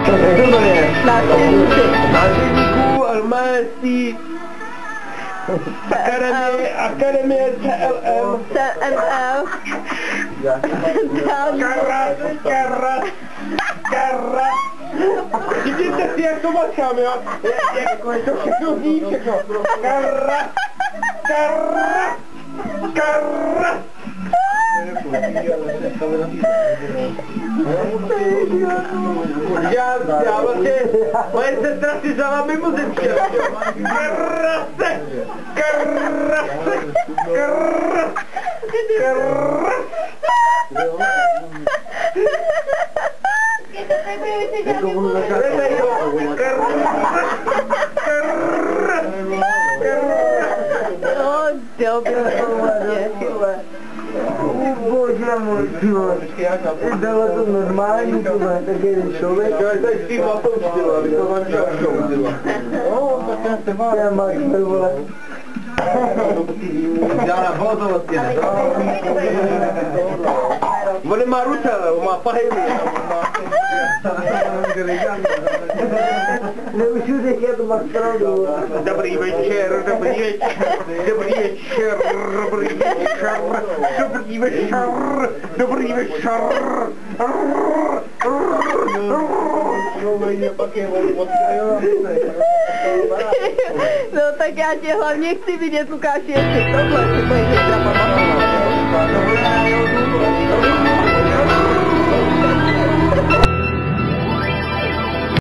Jak to je? Návštěvníků Almásí Akademie CLM. CML. Karra. Vidíte si, jak to mačám, jo? Jak to všechno zní, všechno. Karra. Já vlastně, moje sestra si vzala mimozičky. Karrase. Bože můj, bylo to normální, tohle, takový člověk. Já jsem s tím opouštěla, aby to vám dělal šoudila. Tak já se vám. Já máš vole. Já na pohotovosti ne. On nemá ruce, ale on má pahejlu. Neučutek, já to máš pravdu. Dobrý večer. No tak já tě hlavně chci vidět, Lukáši, jestli tohle si budeš pamatovat.